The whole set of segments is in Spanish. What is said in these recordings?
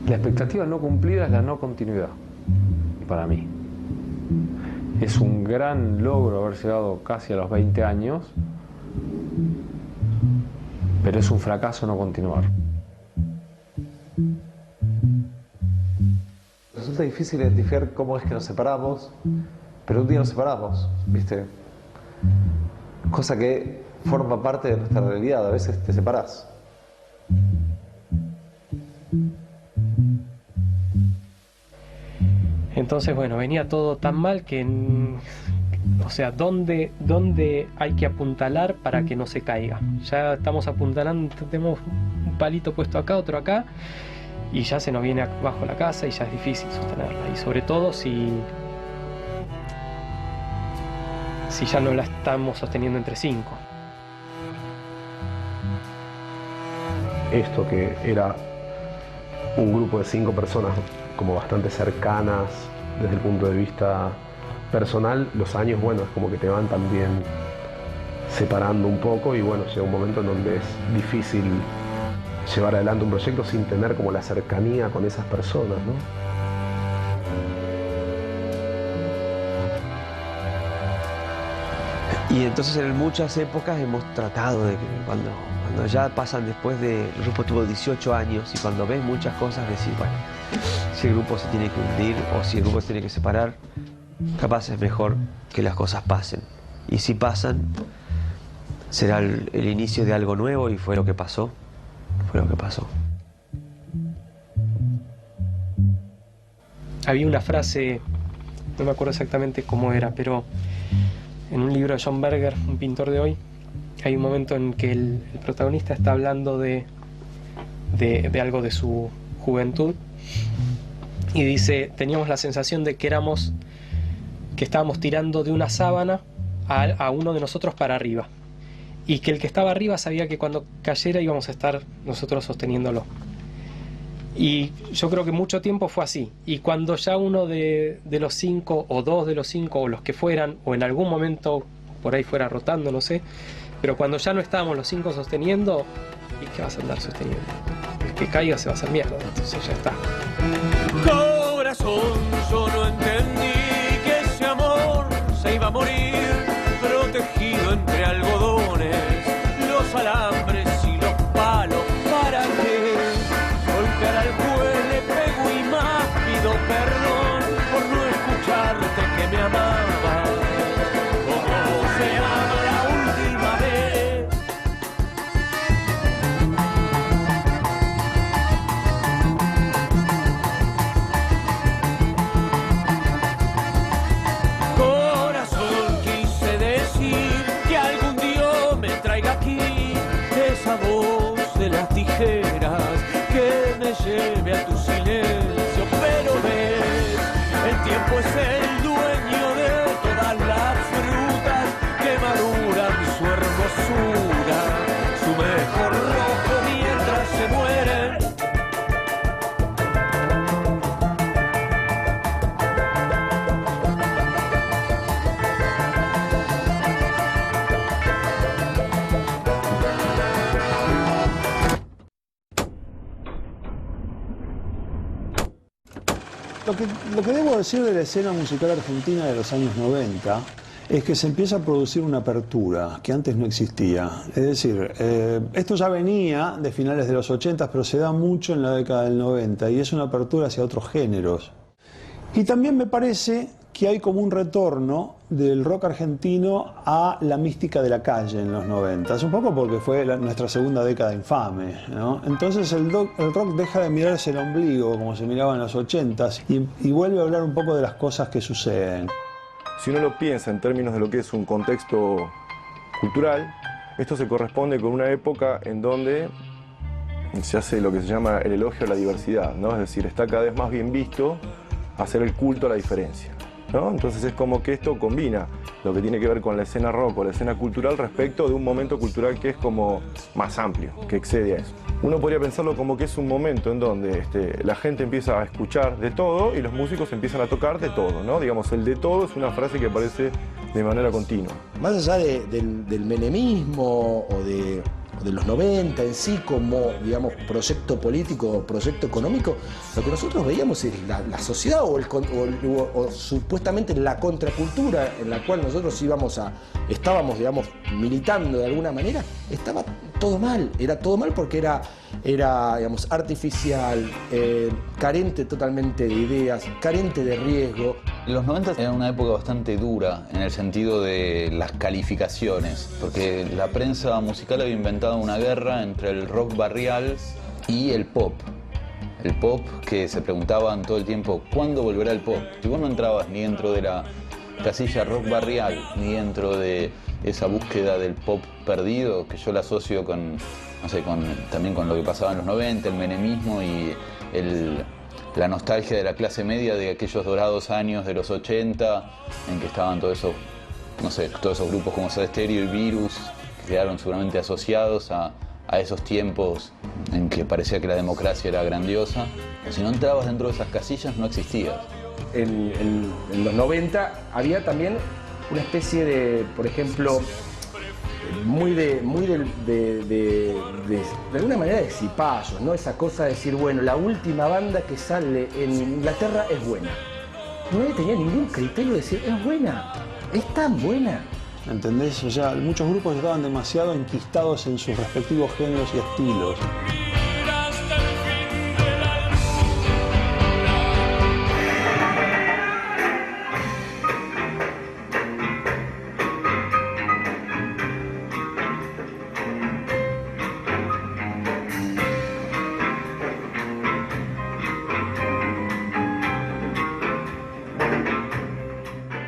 La expectativa no cumplida es la no continuidad, para mí. Es un gran logro haber llegado casi a los 20 años, pero es un fracaso no continuar. Resulta difícil identificar cómo es que nos separamos, pero un día nos separamos, ¿viste? Cosa que forma parte de nuestra realidad, a veces te separás. Entonces, bueno, venía todo tan mal que, o sea, ¿dónde hay que apuntalar para que no se caiga? Ya estamos apuntalando, tenemos un palito puesto acá, otro acá, y ya se nos viene abajo la casa y ya es difícil sostenerla. Y sobre todo si ya no la estamos sosteniendo entre 5. Esto que era un grupo de 5 personas como bastante cercanas desde el punto de vista personal, los años, bueno, es como que te van también separando un poco y bueno, llega un momento en donde es difícil llevar adelante un proyecto sin tener como la cercanía con esas personas, ¿no? Y entonces en muchas épocas hemos tratado de que cuando ya pasan después de... El grupo tuvo 18 años y cuando ves muchas cosas decís, bueno, si el grupo se tiene que hundir o si el grupo se tiene que separar, capaz es mejor que las cosas pasen. Y si pasan, será el inicio de algo nuevo y fue lo que pasó. Fue lo que pasó. Había una frase, no me acuerdo exactamente cómo era, pero en un libro de John Berger, un pintor de hoy, hay un momento en que el protagonista está hablando de algo de su juventud y dice, teníamos la sensación de que estábamos tirando de una sábana a uno de nosotros para arriba y que el que estaba arriba sabía que cuando cayera íbamos a estar nosotros sosteniéndolo. Y yo creo que mucho tiempo fue así. Y cuando ya uno de los 5 o 2 de los 5 o los que fueran, o en algún momento por ahí fuera rotando, no sé, pero cuando ya no estábamos los 5 sosteniendo, ¿y qué vas a andar sosteniendo? El que caiga se va a hacer mierda, entonces ya está. Corazón, yo no entendí que ese amor se iba a morir, protegido entre algodones, los alambres y los palos. ¿Para qué? Golpear al juez le pego y más pido perdón por no escucharte que me amaba como se ama la última vez. Corazón, quise decir que algún día me traiga aquí esa voz de las tijeras que me lleve a tu silencio, pero ves, el tiempo es el dueño de todas las frutas que maduran su hermosura, su mejor rojo mientras se mueren. Lo que debo decir de la escena musical argentina de los años 90 es que se empieza a producir una apertura que antes no existía. Es decir, esto ya venía de finales de los 80, pero se da mucho en la década del 90 y es una apertura hacia otros géneros. Y también me parece que hay como un retorno del rock argentino a la mística de la calle en los 90. Es un poco porque fue nuestra segunda década infame, ¿no? Entonces el rock deja de mirarse el ombligo como se miraba en los 80s y vuelve a hablar un poco de las cosas que suceden. Si uno lo piensa en términos de lo que es un contexto cultural, esto se corresponde con una época en donde se hace lo que se llama el elogio a la diversidad, ¿no? Es decir, está cada vez más bien visto hacer el culto a la diferencia, ¿no? Entonces es como que esto combina lo que tiene que ver con la escena rock o la escena cultural respecto de un momento cultural que es como más amplio, que excede a eso. Uno podría pensarlo como que es un momento en donde la gente empieza a escuchar de todo y los músicos empiezan a tocar de todo, ¿no? Digamos, el de todo es una frase que aparece de manera continua. Más allá del menemismo o de los 90 en sí como, digamos, proyecto político, proyecto económico, lo que nosotros veíamos es la sociedad o supuestamente la contracultura en la cual nosotros estábamos, digamos, militando de alguna manera, estaba todo mal, era todo mal porque era digamos, artificial, carente totalmente de ideas, carente de riesgo. Los 90 era una época bastante dura en el sentido de las calificaciones, porque la prensa musical había inventado una guerra entre el rock barrial y el pop. El pop, que se preguntaban todo el tiempo, ¿cuándo volverá el pop? Si vos no entrabas ni dentro de la casilla rock barrial, ni dentro de esa búsqueda del pop perdido, que yo la asocio con, no sé, también con lo que pasaba en los 90, el menemismo y la nostalgia de la clase media de aquellos dorados años de los 80, en que estaban todos esos grupos como Soda Stereo y Virus, que quedaron seguramente asociados a esos tiempos en que parecía que la democracia era grandiosa. Si no entrabas dentro de esas casillas, no existías. En los 90 había también una especie de, por ejemplo, muy de alguna manera de cipayos, ¿no? Esa cosa de decir, bueno, la última banda que sale en Inglaterra es buena. Nadie tenía ningún criterio de decir, es buena, es tan buena. ¿Entendés? O sea, muchos grupos estaban demasiado enquistados en sus respectivos géneros y estilos.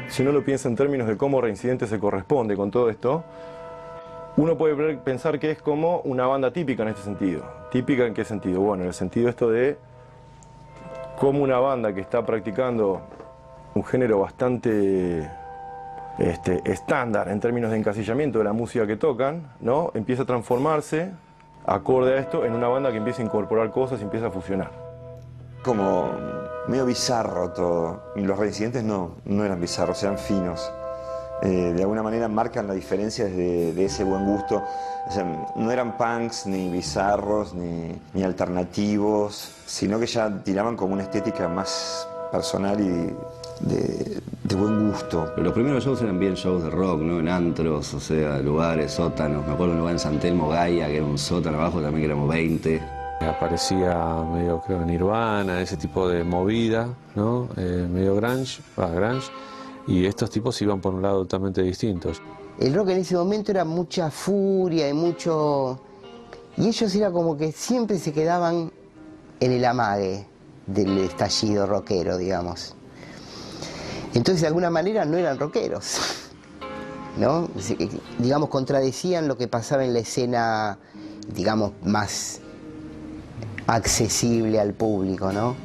Si uno lo piensa en términos de cómo Reincidente se corresponde con todo esto, uno puede pensar que es como una banda típica en este sentido. ¿Típica en qué sentido? Bueno, en el sentido esto de cómo una banda que está practicando un género bastante estándar en términos de encasillamiento de la música que tocan, ¿no? Empieza a transformarse, acorde a esto, en una banda que empieza a incorporar cosas y empieza a fusionar. Como medio bizarro todo. Y los Reincidentes no eran bizarros, eran finos. De alguna manera marcan la diferencia de ese buen gusto. O sea, no eran punks, ni bizarros, ni alternativos, sino que ya tiraban como una estética más personal y de buen gusto. Los primeros shows eran bien shows de rock, ¿no? En antros, o sea, lugares, sótanos. Me acuerdo de un lugar en San Telmo, Gaia, que era un sótano abajo, también que éramos 20. Aparecía medio, creo, Nirvana, ese tipo de movida, ¿no? Medio grunge, y estos tipos iban por un lado totalmente distintos. El rock en ese momento era mucha furia y mucho... Y ellos era como que siempre se quedaban en el amague del estallido rockero, digamos. Entonces, de alguna manera, no eran rockeros, ¿no? Digamos, contradecían lo que pasaba en la escena, digamos, más accesible al público, ¿no?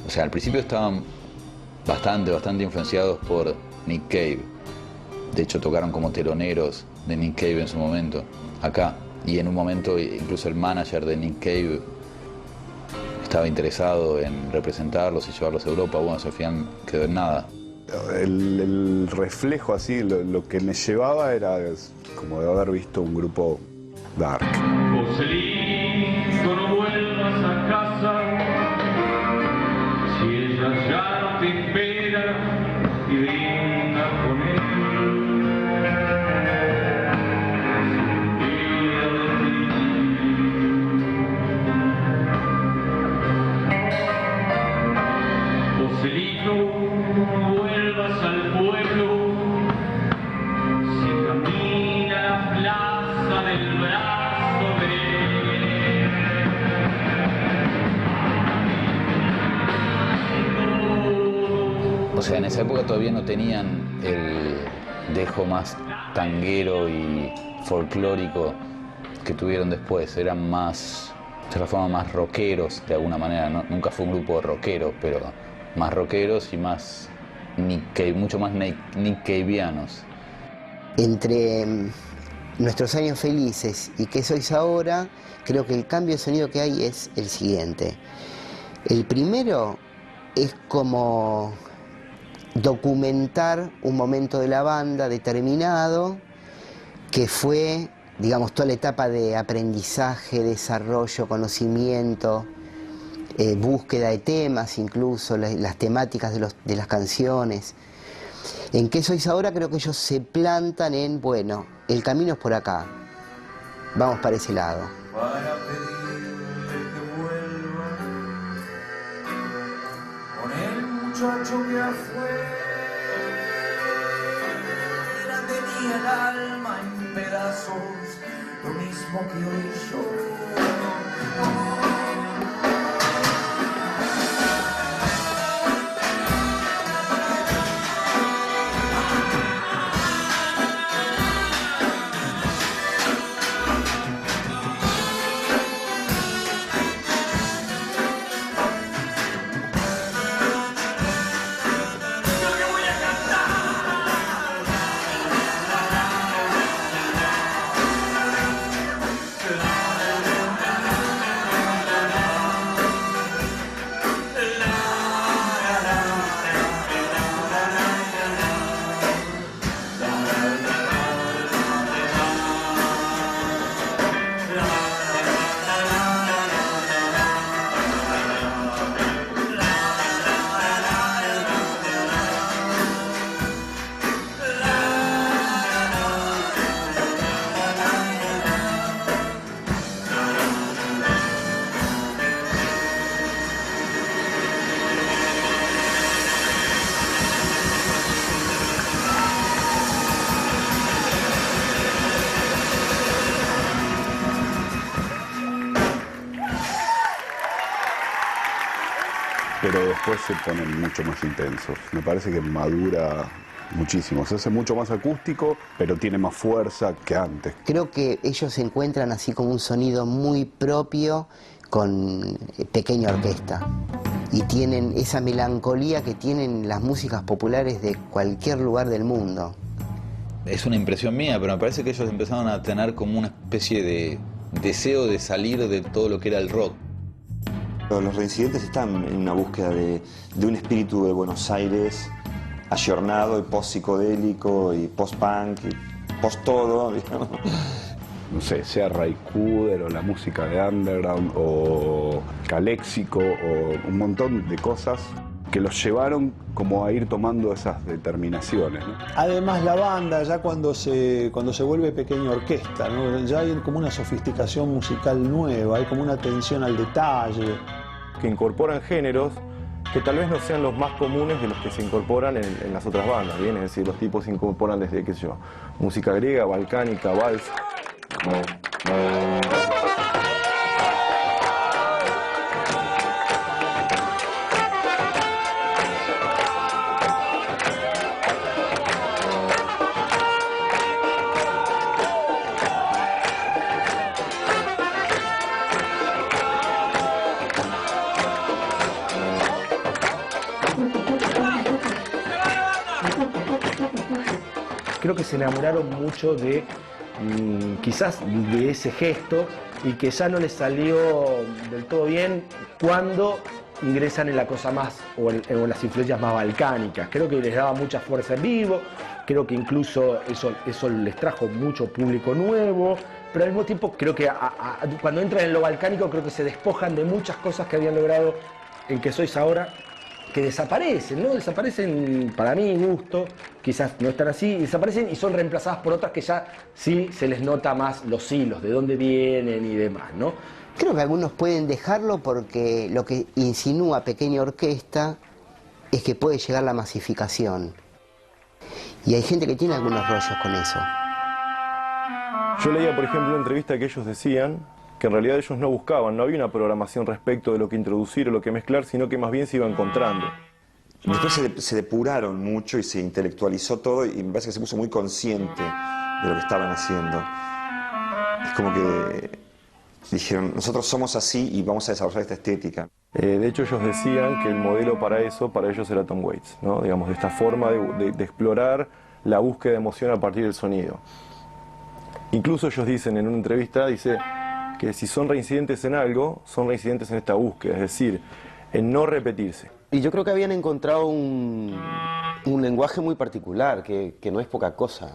O sea, al principio estaban bastante influenciados por Nick Cave. De hecho, tocaron como teloneros de Nick Cave en su momento, acá. Y en un momento, incluso el manager de Nick Cave estaba interesado en representarlos y llevarlos a Europa. Bueno, eso al final quedó en nada. El reflejo así, lo que me llevaba era como de haber visto un grupo dark. Joselito, no vuelvas a casa, si ella ya no te espera y venga con él. Joselito, no vuelvas al pueblo, si camina a la plaza del brazo de O sea, en esa época todavía no tenían el dejo más tanguero y folclórico que tuvieron después. Eran más, de cierta forma, más rockeros de alguna manera. ¿No? Nunca fue un grupo rockero, pero más rockeros y más mucho más Nick Caveanos. Entre nuestros años felices y qué sois ahora, creo que el cambio de sonido que hay es el siguiente. El primero es como documentar un momento de la banda determinado que fue digamos, toda la etapa de aprendizaje, desarrollo, conocimiento, búsqueda de temas, incluso las temáticas de las canciones. En ¿Qué sois ahora? Creo que ellos se plantan en, bueno, el camino es por acá, vamos para ese lado. Para pedirle que vuelva con el muchacho que afuera tenía el alma en pedazos, lo mismo que hoy yo. Pero después se ponen mucho más intensos. Me parece que madura muchísimo. Se hace mucho más acústico, pero tiene más fuerza que antes. Creo que ellos se encuentran así como un sonido muy propio con pequeña orquesta. Y tienen esa melancolía que tienen las músicas populares de cualquier lugar del mundo. Es una impresión mía, pero me parece que ellos empezaron a tener como una especie de deseo de salir de todo lo que era el rock. Los Reincidentes están en una búsqueda de un espíritu de Buenos Aires ayornado y post-psicodélico y post-punk y post-todo, digamos. No sé, sea Ray Cooder o la música de Underground o Calexico o un montón de cosas que los llevaron como a ir tomando esas determinaciones, ¿no? Además la banda ya cuando se vuelve pequeña orquesta, ¿no? Ya hay como una sofisticación musical nueva, hay como una atención al detalle. Que incorporan géneros que tal vez no sean los más comunes de los que se incorporan en las otras bandas, ¿bien? Es decir, los tipos se incorporan desde, qué sé yo, música griega, balcánica, vals. Creo que se enamoraron mucho de quizás de ese gesto y que ya no les salió del todo bien cuando ingresan en la cosa más o en las influencias más balcánicas. Creo que les daba mucha fuerza en vivo, creo que incluso eso les trajo mucho público nuevo, pero al mismo tiempo creo que cuando entran en lo balcánico creo que se despojan de muchas cosas que habían logrado en Que Sois Ahora, que desaparecen, ¿no? Desaparecen, para mi gusto, quizás no están así, desaparecen y son reemplazadas por otras que ya sí se les nota más los hilos, de dónde vienen y demás, ¿no? Creo que algunos pueden dejarlo porque lo que insinúa Pequeña Orquesta es que puede llegar la masificación. Y hay gente que tiene algunos rollos con eso. Yo leía, por ejemplo, una entrevista que ellos decían que en realidad ellos no buscaban, no había una programación respecto de lo que introducir o lo que mezclar, sino que más bien se iba encontrando. Después se depuraron mucho y se intelectualizó todo y me parece que se puso muy consciente de lo que estaban haciendo. Es como que dijeron, nosotros somos así y vamos a desarrollar esta estética. De hecho, ellos decían que el modelo para eso, para ellos era Tom Waits, ¿no? Digamos, de esta forma de explorar la búsqueda de emoción a partir del sonido. Incluso ellos dicen en una entrevista, dice que si son reincidentes en algo, son reincidentes en esta búsqueda, es decir, en no repetirse. Y yo creo que habían encontrado un lenguaje muy particular, que no es poca cosa.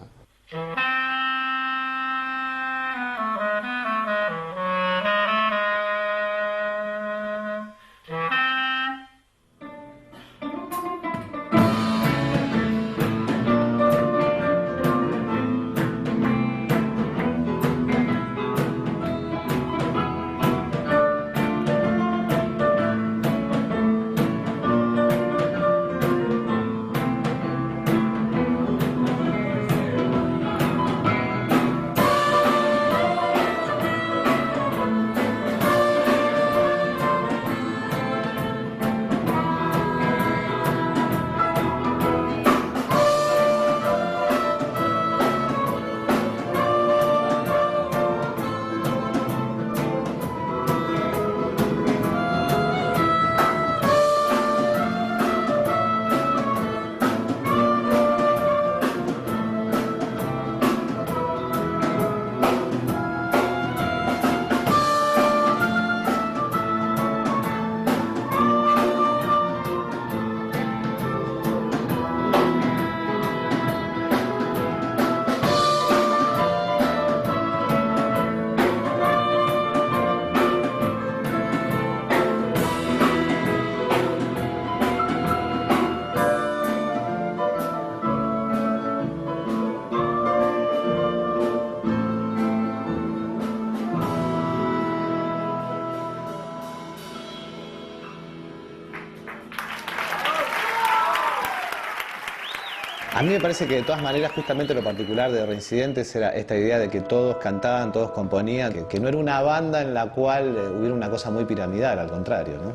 A mí me parece que de todas maneras justamente lo particular de Reincidentes era esta idea de que todos cantaban, todos componían, que no era una banda en la cual hubiera una cosa muy piramidal, al contrario, ¿no?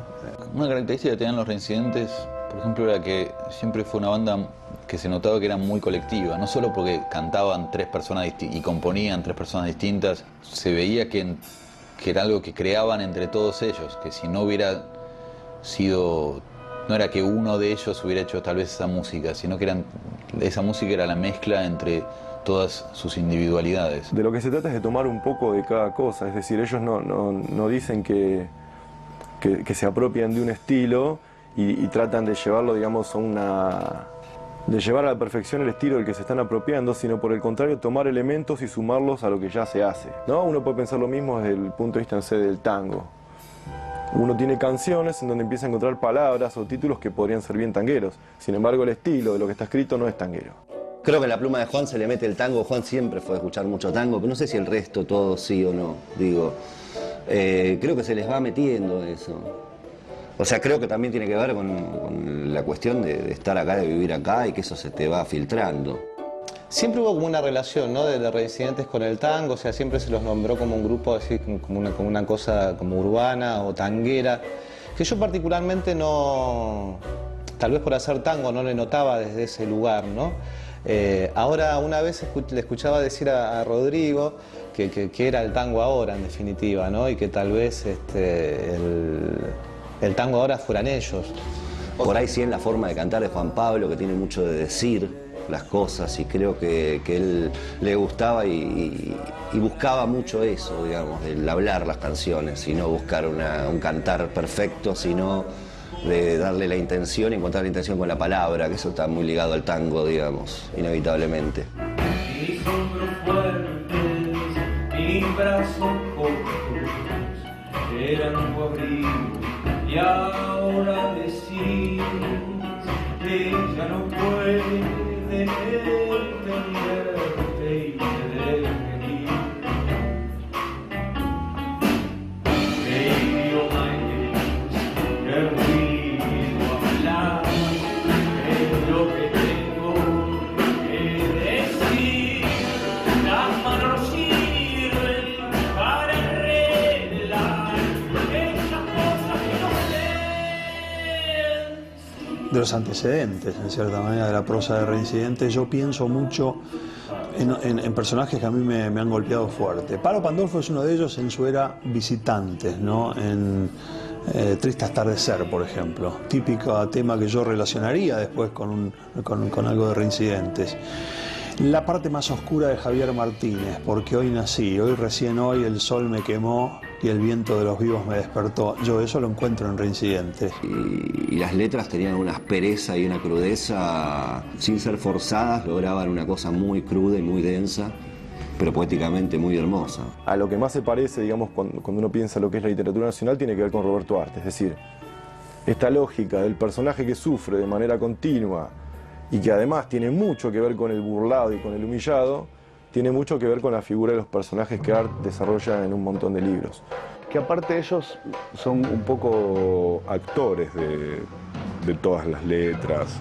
Una característica que tenían los Reincidentes, por ejemplo, era que siempre fue una banda que se notaba que era muy colectiva, no solo porque cantaban 3 personas y componían 3 personas distintas, se veía que era algo que creaban entre todos ellos, que si no hubiera sido... No era que uno de ellos hubiera hecho tal vez esa música, sino que esa música era la mezcla entre todas sus individualidades. De lo que se trata es de tomar un poco de cada cosa, es decir, ellos no dicen que se apropian de un estilo y tratan de llevarlo, digamos, de llevar a la perfección el estilo del que se están apropiando, sino por el contrario, tomar elementos y sumarlos a lo que ya se hace, ¿no? Uno puede pensar lo mismo desde el punto de vista, no sé, del tango. Uno tiene canciones en donde empieza a encontrar palabras o títulos que podrían ser bien tangueros. Sin embargo, el estilo de lo que está escrito no es tanguero. Creo que en la pluma de Juan se le mete el tango. Juan siempre fue a escuchar mucho tango, pero no sé si el resto, todo sí o no. Digo, creo que se les va metiendo eso. O sea, creo que también tiene que ver con la cuestión de estar acá, de vivir acá y que eso se te va filtrando. Siempre hubo como una relación, ¿no?, de Reincidentes con el tango, o sea, siempre se los nombró como un grupo así, como una cosa como urbana o tanguera, que yo particularmente no, tal vez por hacer tango no le notaba desde ese lugar, ¿no? Ahora una vez le escuchaba decir a Rodrigo que era el tango ahora, en definitiva, ¿no? Y que tal vez el tango ahora fueran ellos. Por ahí sí en la forma de cantar de Juan Pablo, que tiene mucho de decir las cosas, y creo que él le gustaba y buscaba mucho eso, digamos, el hablar las canciones y no buscar un cantar perfecto, sino de darle la intención y encontrar la intención con la palabra, que eso está muy ligado al tango, digamos, inevitablemente. Mis hombros fuertes, mis brazos cortos, eran tu abrigo, y ahora decís que ya no puede entenderte y me deje ir. ¿Qué idioma es? ¿Qué ruido hablar? Es lo que tengo que decir. Las manos no sirven para arreglar esas cosas que no sé. De los antecedentes, en cierta manera, de la prosa de Reincidentes, yo pienso mucho en personajes que a mí me han golpeado fuerte. Palo Pandolfo es uno de ellos en su era Visitantes, ¿no? En Triste Atardecer, por ejemplo. Típico tema que yo relacionaría después con algo de Reincidentes. La parte más oscura de Javier Martínez, Porque hoy nací, recién hoy el sol me quemó y el viento de los vivos me despertó. Yo eso lo encuentro en Reincidentes. Y las letras tenían una aspereza y una crudeza, sin ser forzadas, lograban una cosa muy cruda y muy densa, pero poéticamente muy hermosa. A lo que más se parece, digamos, cuando uno piensa lo que es la literatura nacional, tiene que ver con Roberto Arte. Es decir, esta lógica del personaje que sufre de manera continua y que además tiene mucho que ver con el burlado y con el humillado, tiene mucho que ver con la figura de los personajes que Arte desarrolla en un montón de libros. Que aparte ellos son un poco actores de todas las letras.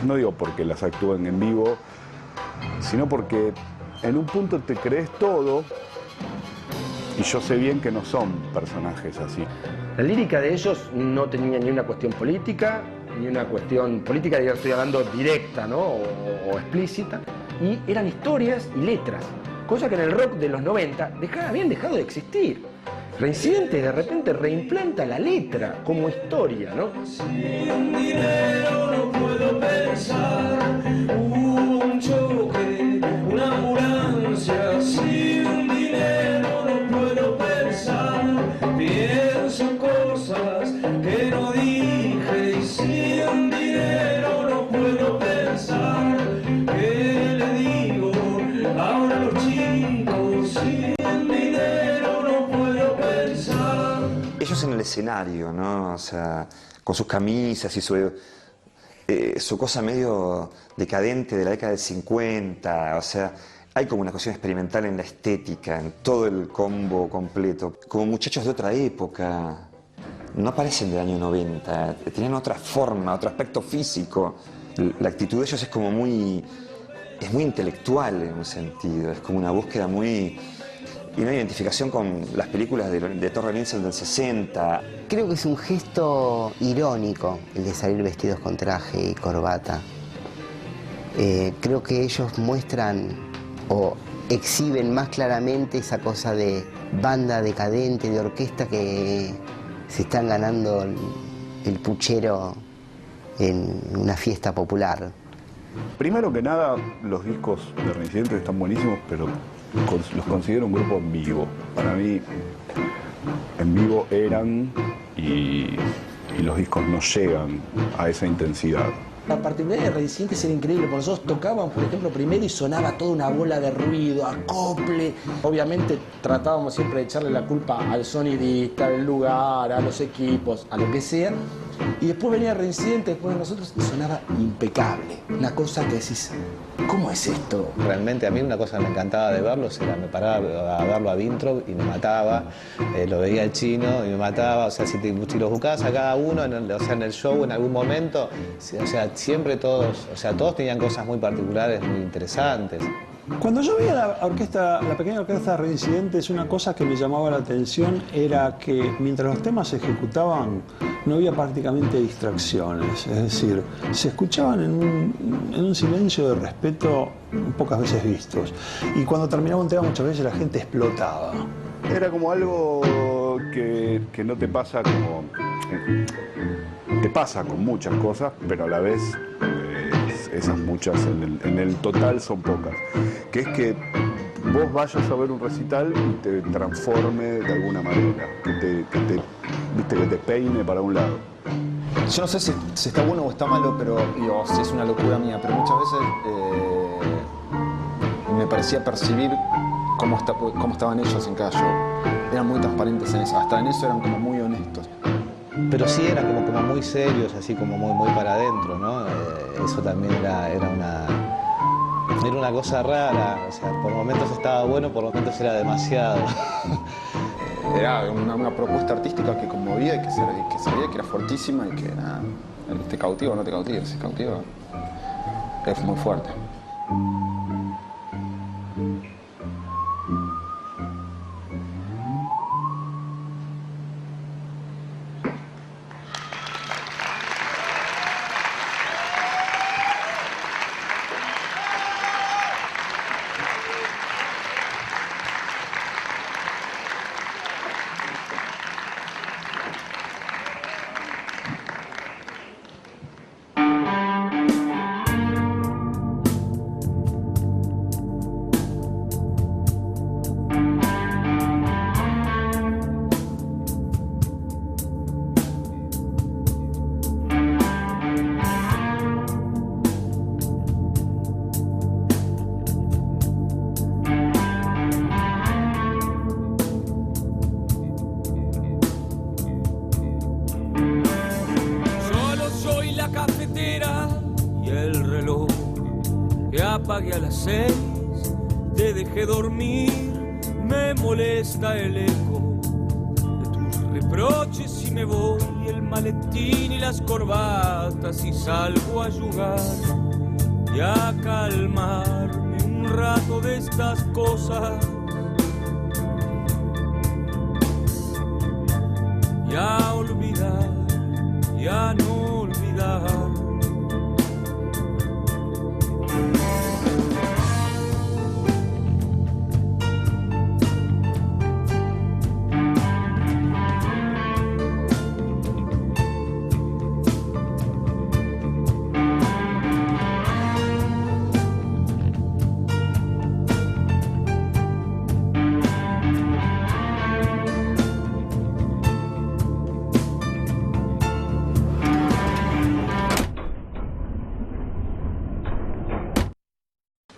No digo porque las actúen en vivo, sino porque en un punto te crees todo y yo sé bien que no son personajes así. La lírica de ellos no tenía ni una cuestión política, ni una cuestión política, ya estoy hablando directa, ¿no? o explícita, y eran historias y letras, cosa que en el rock de los 90 habían dejado de existir. Reincidentes de repente reimplanta la letra como historia, ¿no? Sin dinero no puedo pensar, un choque, una ambulancia. Sin dinero no puedo pensar, pienso cosas que no dije. Y sin dinero no puedo pensar, ¿qué le digo ahora a los chicos? Sin dinero no puedo pensar. Ellos en el escenario, ¿no? O sea, con sus camisas y su cosa medio decadente de la década del 50, o sea, hay como una cuestión experimental en la estética, en todo el combo completo. Como muchachos de otra época, no aparecen del año 90, tenían otra forma, otro aspecto físico. la actitud de ellos es como muy intelectual en un sentido, es como una búsqueda y una identificación con las películas de Torre Nielsen del 60. Creo que es un gesto irónico el de salir vestidos con traje y corbata. Creo que ellos muestran o exhiben más claramente esa cosa de banda decadente, de orquesta que se están ganando el puchero en una fiesta popular. Primero que nada, los discos de Reincidentes están buenísimos, pero los considero un grupo en vivo. Para mí, en vivo eran y los discos no llegan a esa intensidad. La particularidad de Reincidentes era increíble, porque nosotros tocábamos, por ejemplo, primero y sonaba toda una bola de ruido, acople. Obviamente tratábamos siempre de echarle la culpa al sonidista, al lugar, a los equipos, a lo que sea. Y después venía Reincidentes después de nosotros y sonaba impecable. Una cosa que decís, ¿cómo es esto? Realmente a mí una cosa que me encantaba de verlos era, me paraba a verlo a Vintrop y me mataba, lo veía el Chino y me mataba, o sea, si los buscabas a cada uno, en el show en algún momento, o sea, siempre todos tenían cosas muy particulares, muy interesantes. Cuando yo veía la pequeña orquesta de Reincidentes, una cosa que me llamaba la atención era que mientras los temas se ejecutaban no había prácticamente distracciones, es decir, se escuchaban en un silencio de respeto pocas veces vistos. Y cuando terminaba un tema muchas veces la gente explotaba. Era como algo que no te pasa como... Te pasa con muchas cosas, pero a la vez esas muchas en el total son pocas. Que es que vos vayas a ver un recital y te transforme de alguna manera, que te peine para un lado. Yo no sé si está bueno o está malo, pero digo, si es una locura mía, pero muchas veces me parecía percibir cómo estaban ellos en cada show. Eran muy transparentes en eso, hasta en eso eran como muy honestos. Pero sí eran como muy serios, así como muy para adentro, ¿no? Eso también era una cosa rara, o sea, por momentos estaba bueno, por momentos era demasiado. Era una propuesta artística que conmovía y que sabía que era fuertísima y que era, te cautiva o no te cautiva, si cautiva es muy fuerte. Apague a las 6, te dejé dormir, me molesta el eco de tus reproches y me voy el maletín y las corbatas y salgo a jugar y a calmarme un rato de estas cosas y a olvidar y a no olvidar.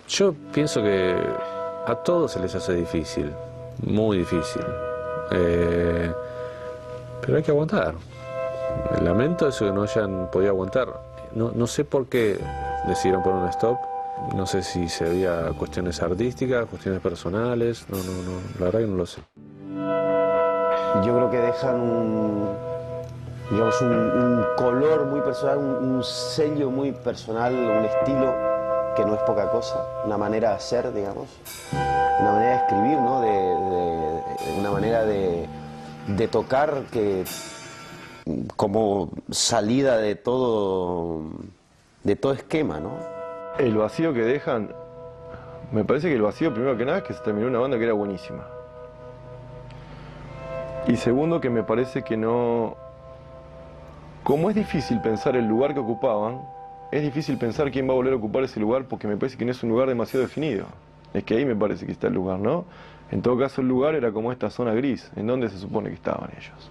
Yo pienso que a todos se les hace difícil, muy difícil, pero hay que aguantar. Lamento eso que no hayan podido aguantar. No sé por qué decidieron poner un stop, no sé si se había cuestiones artísticas, cuestiones personales, no, la verdad que no lo sé. Yo creo que dejan digamos, un color muy personal, un sello muy personal, un estilo que no es poca cosa, una manera de hacer, digamos, una manera de escribir, ¿no? Una manera de tocar que como salida de todo esquema, ¿no? El vacío que dejan, me parece que el vacío primero que nada es que se terminó una banda que era buenísima. Y segundo que me parece que no... Como es difícil pensar el lugar que ocupaban, es difícil pensar quién va a volver a ocupar ese lugar porque me parece que no es un lugar demasiado definido. Es que ahí me parece que está el lugar, ¿no? En todo caso el lugar era como esta zona gris. ¿En dónde se supone que estaban ellos?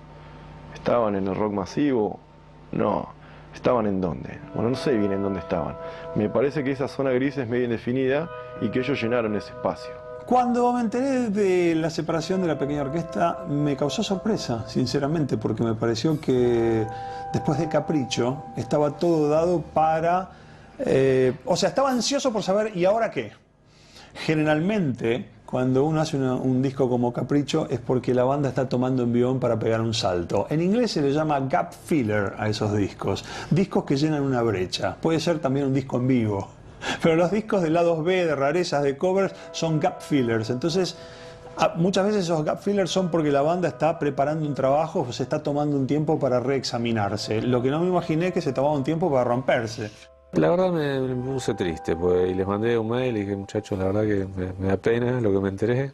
¿Estaban en el rock masivo? No. ¿Estaban en dónde? Bueno, no sé bien en dónde estaban. Me parece que esa zona gris es medio indefinida y que ellos llenaron ese espacio. Cuando me enteré de la separación de la pequeña orquesta, me causó sorpresa, sinceramente, porque me pareció que después de Capricho estaba todo dado para... o sea, estaba ansioso por saber, ¿y ahora qué? Generalmente, cuando uno hace un disco como Capricho es porque la banda está tomando envión para pegar un salto. En inglés se le llama gap filler a esos discos. Discos que llenan una brecha. Puede ser también un disco en vivo. Pero los discos de lados B, de rarezas, de covers, son gap fillers. Entonces, muchas veces esos gap fillers son porque la banda está preparando un trabajo o se está tomando un tiempo para reexaminarse. Lo que no me imaginé es que se tomaba un tiempo para romperse. La verdad me puse triste, pues, y les mandé un mail y dije, muchachos, la verdad que me da pena lo que me enteré,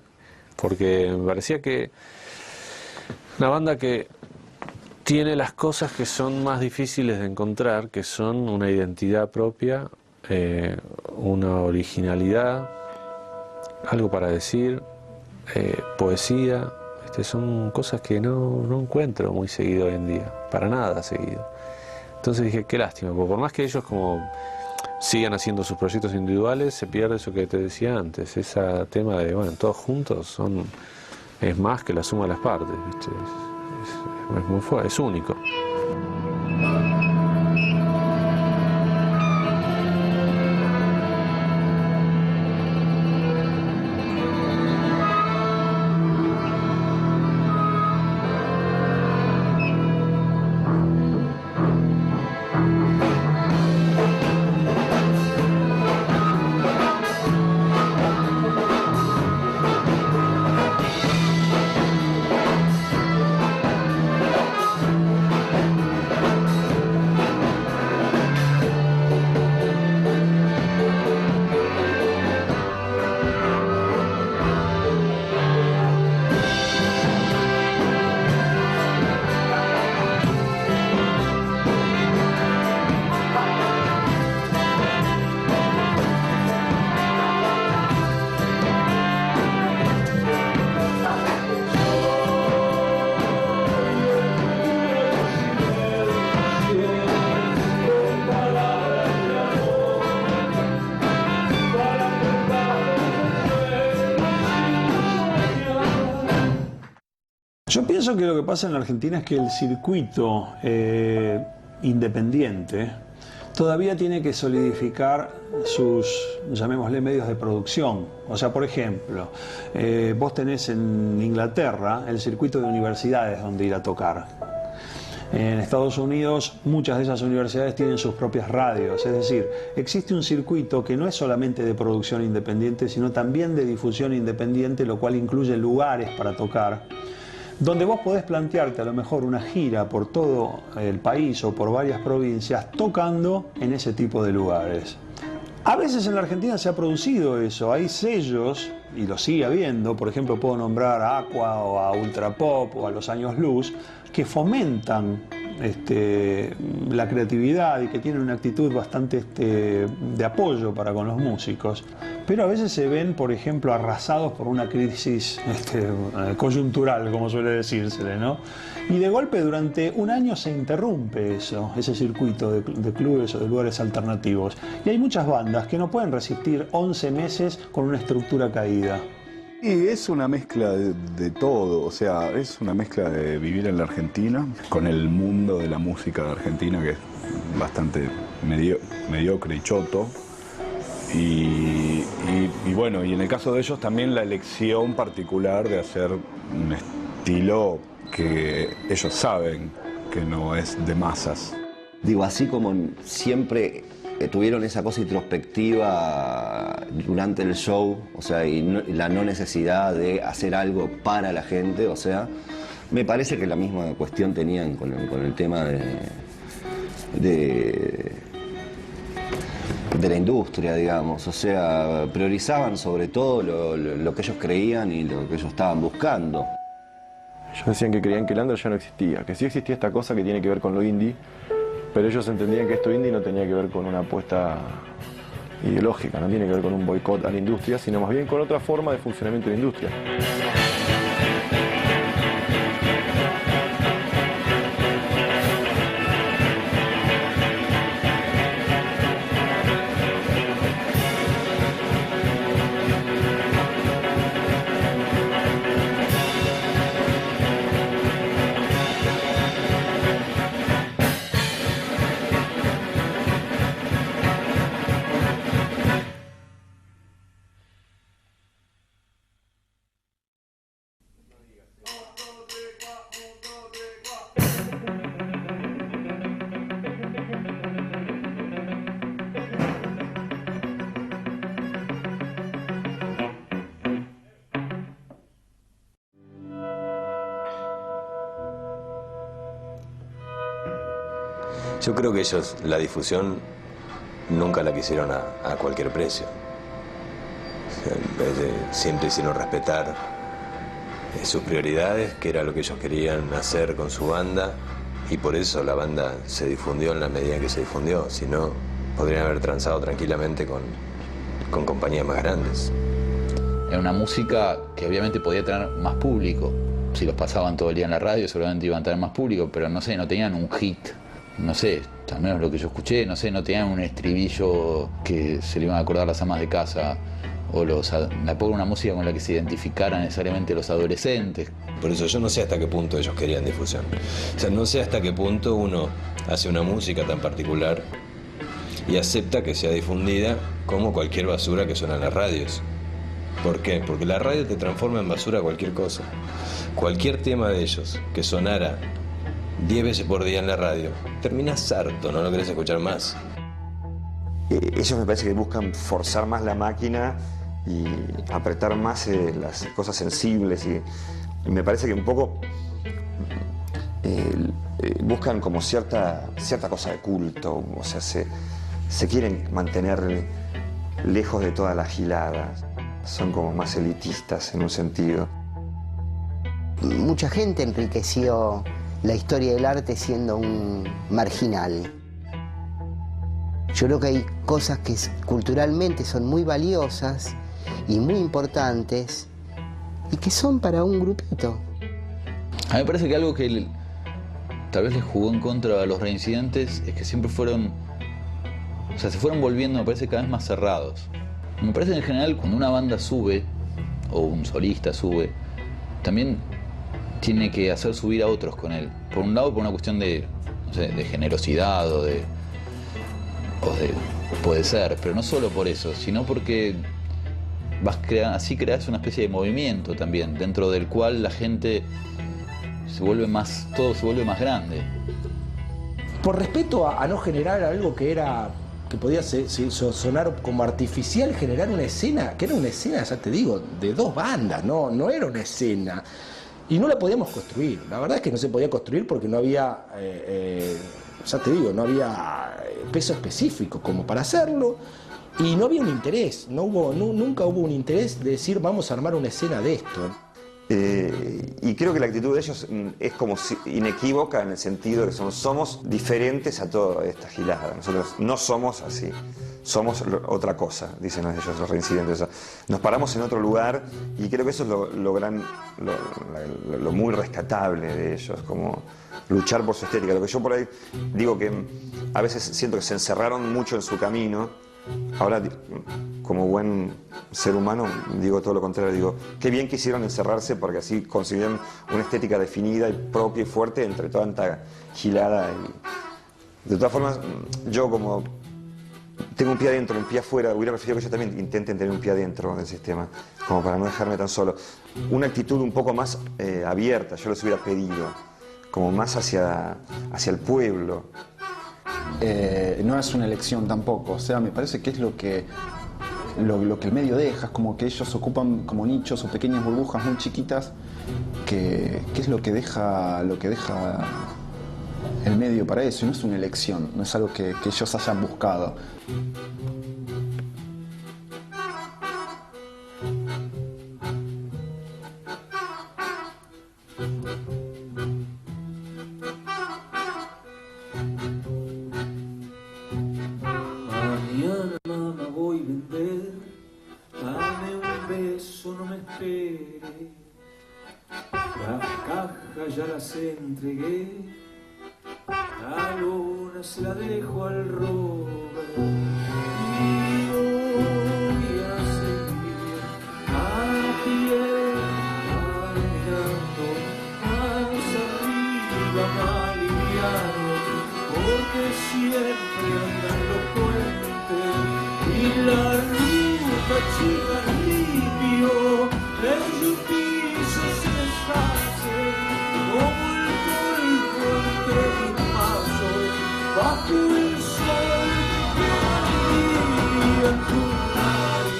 porque me parecía que una banda que tiene las cosas que son más difíciles de encontrar, que son una identidad propia, una originalidad, algo para decir, poesía, son cosas que no encuentro muy seguido hoy en día, para nada seguido. Entonces dije, qué lástima, porque por más que ellos como sigan haciendo sus proyectos individuales, se pierde eso que te decía antes, ese tema de, bueno, todos juntos es más que la suma de las partes, ¿viste? Es muy fuerte, es único. Yo pienso que lo que pasa en la Argentina es que el circuito independiente todavía tiene que solidificar sus, llamémosle, medios de producción. O sea, por ejemplo, vos tenés en Inglaterra el circuito de universidades donde ir a tocar. En Estados Unidos muchas de esas universidades tienen sus propias radios, es decir, existe un circuito que no es solamente de producción independiente, sino también de difusión independiente, lo cual incluye lugares para tocar, donde vos podés plantearte a lo mejor una gira por todo el país o por varias provincias tocando en ese tipo de lugares. A veces en la Argentina se ha producido eso, hay sellos, y lo sigue habiendo, por ejemplo puedo nombrar a Aqua o a Ultra Pop o a Los Años Luz, que fomentan la creatividad y que tienen una actitud bastante de apoyo para con los músicos, pero a veces se ven, por ejemplo, arrasados por una crisis coyuntural, como suele decírsele, ¿no? Y de golpe durante un año se interrumpe ese circuito de clubes o de lugares alternativos. Y hay muchas bandas que no pueden resistir 11 meses con una estructura caída. Y es una mezcla de todo, o sea, es una mezcla de vivir en la Argentina con el mundo de la música de Argentina, que es bastante mediocre y choto. Y bueno, y en el caso de ellos también la elección particular de hacer un estilo que ellos saben que no es de masas. Digo, así como siempre tuvieron esa cosa introspectiva durante el show, o sea, y la no necesidad de hacer algo para la gente, o sea, me parece que la misma cuestión tenían con el tema de la industria, digamos, o sea, priorizaban sobre todo lo que ellos creían y lo que ellos estaban buscando. Ellos decían que creían que el under ya no existía, que sí existía esta cosa que tiene que ver con lo indie, pero ellos entendían que esto indie no tenía que ver con una apuesta ideológica, no tiene que ver con un boicot a la industria, sino más bien con otra forma de funcionamiento de la industria. Yo creo que ellos la difusión nunca la quisieron a cualquier precio. O sea, siempre hicieron respetar sus prioridades, que era lo que ellos querían hacer con su banda, y por eso la banda se difundió en la medida en que se difundió. Si no, podrían haber transado tranquilamente con compañías más grandes. Era una música que obviamente podía tener más público. Si los pasaban todo el día en la radio, seguramente iban a tener más público, pero no sé, no tenían un hit. No sé, al menos lo que yo escuché, no sé, no tenían un estribillo que se le iban a acordar las amas de casa, o tampoco una música con la que se identificaran necesariamente los adolescentes. Por eso yo no sé hasta qué punto ellos querían difusión. O sea, no sé hasta qué punto uno hace una música tan particular y acepta que sea difundida como cualquier basura que suena en las radios. ¿Por qué? Porque la radio te transforma en basura cualquier cosa. Cualquier tema de ellos que sonara 10 veces por día en la radio, terminas harto, no lo querés escuchar más. Ellos me parece que buscan forzar más la máquina y apretar más las cosas sensibles y me parece que un poco buscan como cierta cosa de culto, o sea, se quieren mantener lejos de toda la gilada, son como más elitistas en un sentido. Mucha gente enriqueció la historia del arte siendo un marginal. Yo creo que hay cosas que culturalmente son muy valiosas y muy importantes y que son para un grupito. A mí me parece que algo que tal vez les jugó en contra a los reincidentes es que siempre fueron, o sea, se fueron volviendo, me parece, cada vez más cerrados. Me parece que en general cuando una banda sube, o un solista sube, también tiene que hacer subir a otros con él. Por un lado, por una cuestión de, no sé, de generosidad puede ser, pero no solo por eso, sino porque así creas una especie de movimiento también, dentro del cual la gente todo se vuelve más grande. Por respeto a no generar algo que podía sonar como artificial, generar una escena, que era una escena, ya te digo, de dos bandas, no era una escena. Y no la podíamos construir, la verdad es que no se podía construir porque no había, ya te digo, no había peso específico como para hacerlo y no había un interés, nunca hubo un interés de decir vamos a armar una escena de esto. Y creo que la actitud de ellos es como inequívoca en el sentido de que somos diferentes a toda esta gilada. Nosotros no somos así, somos otra cosa, dicen ellos, los reincidentes. O sea, nos paramos en otro lugar y creo que eso es lo muy rescatable de ellos, como luchar por su estética. Lo que yo por ahí digo que a veces siento que se encerraron mucho en su camino. Ahora, como buen ser humano, digo todo lo contrario, digo, qué bien quisieron encerrarse porque así consiguieron una estética definida y propia y fuerte entre toda tanta gilada. De todas formas, yo como tengo un pie adentro, un pie afuera, hubiera preferido que ellos también intenten tener un pie adentro del sistema, como para no dejarme tan solo. Una actitud un poco más abierta, yo les hubiera pedido, como más hacia el pueblo. No es una elección tampoco, o sea, me parece que es lo que el medio deja, es como que ellos ocupan como nichos o pequeñas burbujas muy chiquitas, que es lo que deja el medio para eso, y no es una elección, no es algo que ellos hayan buscado. Mañana, mamá, voy a vender. Dame un beso, no me esperes. Las cajas ya las entregué. La luna se la dejo al Robert. Y voy a seguir a pie, caminando más arriba, más liviano, porque siempre andan los puentes y la ruta chica limpio, el piso se deshace como el polvo entre mis pasos, bajo el sol que alivia en tu nariz.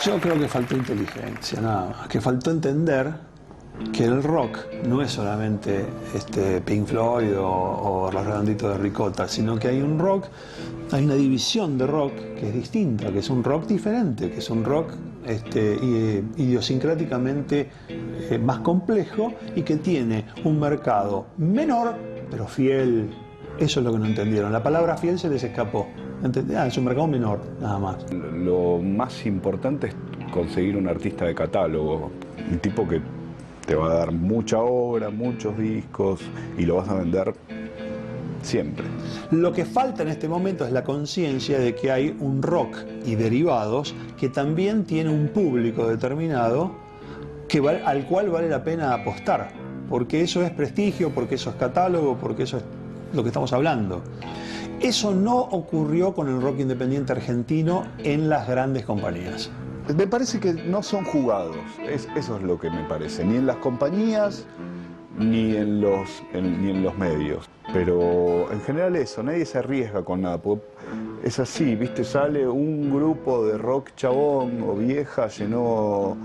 Yo creo que faltó inteligencia, nada más. Que faltó entender que el rock no es solamente Pink Floyd o Los Redonditos de Ricota, sino que hay un rock, hay una división de rock que es distinta, que es un rock diferente, que es un rock idiosincráticamente más complejo y que tiene un mercado menor, pero fiel. Eso es lo que no entendieron. La palabra fiel se les escapó. Es un mercado menor, nada más. Lo más importante es conseguir un artista de catálogo, un tipo que te va a dar mucha obra, muchos discos y lo vas a vender siempre. Lo que falta en este momento es la conciencia de que hay un rock y derivados que también tiene un público determinado al cual vale la pena apostar, porque eso es prestigio, porque eso es catálogo, porque eso es lo que estamos hablando. Eso no ocurrió con el rock independiente argentino en las grandes compañías. Me parece que no son jugados, eso es lo que me parece, ni en las compañías ni en los medios. Pero en general eso, nadie se arriesga con nada. Es así, ¿viste? Sale un grupo de rock chabón o vieja, llenó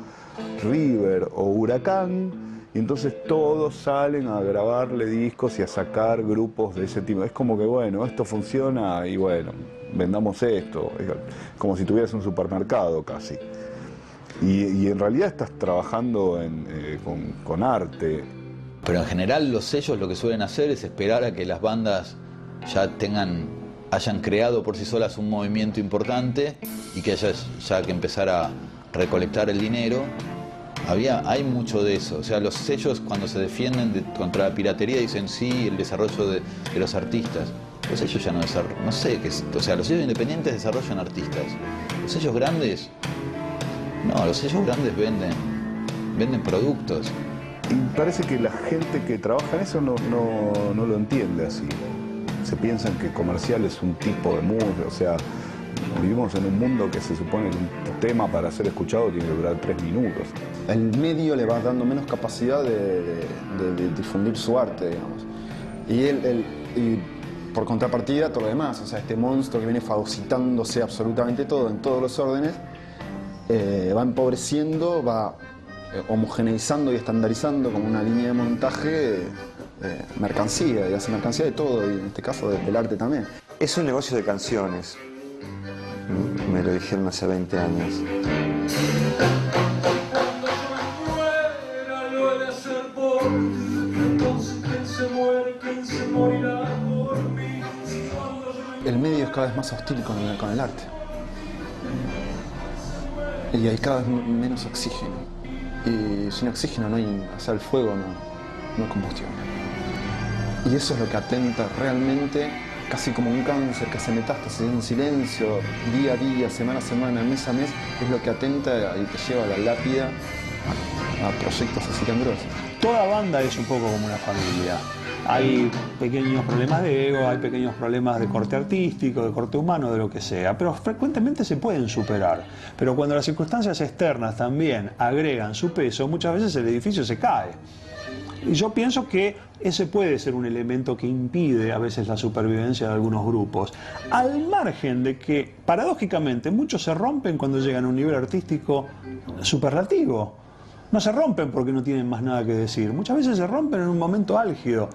River o Huracán, y entonces todos salen a grabarle discos y a sacar grupos de ese tipo. Es como que, bueno, esto funciona y bueno, vendamos esto. Es como si tuvieras un supermercado casi. Y en realidad estás trabajando con arte. Pero en general los sellos lo que suelen hacer es esperar a que las bandas ya hayan creado por sí solas un movimiento importante y que haya ya que empezar a recolectar el dinero. Hay mucho de eso, o sea, los sellos cuando se defienden contra la piratería dicen sí, el desarrollo de los artistas. Los sellos ya no desarrollan, no sé qué es, o sea, los sellos independientes desarrollan artistas. Los sellos grandes, no, los sellos grandes venden productos. Y parece que la gente que trabaja en eso no lo entiende así. Se piensan que comercial es un tipo de música, o sea, vivimos en un mundo que se supone que un tema para ser escuchado tiene que durar 3 minutos. El medio le va dando menos capacidad de difundir su arte, digamos. Y por contrapartida, todo lo demás. O sea, este monstruo que viene fagocitándose absolutamente todo, en todos los órdenes, va empobreciendo, va homogeneizando y estandarizando como una línea de montaje mercancía, y hace mercancía de todo, y en este caso del arte también. Es un negocio de canciones. Me lo dijeron hace 20 años. El medio es cada vez más hostil con el arte. Y hay cada vez menos oxígeno. Y sin oxígeno no hay, o sea, el fuego no hay combustión. Y eso es lo que atenta realmente, casi como un cáncer que hace metástasis en silencio, día a día, semana a semana, mes a mes, es lo que atenta y te lleva a la lápida a proyectos así tan grosos. toda banda es un poco como una familia. Hay pequeños problemas de ego, hay pequeños problemas de corte artístico, de corte humano, de lo que sea, pero frecuentemente se pueden superar. Pero cuando las circunstancias externas también agregan su peso, muchas veces el edificio se cae. Y yo pienso que ese puede ser un elemento que impide a veces la supervivencia de algunos grupos, al margen de que, paradójicamente, muchos se rompen cuando llegan a un nivel artístico superlativo. No se rompen porque no tienen más nada que decir, muchas veces se rompen en un momento álgido,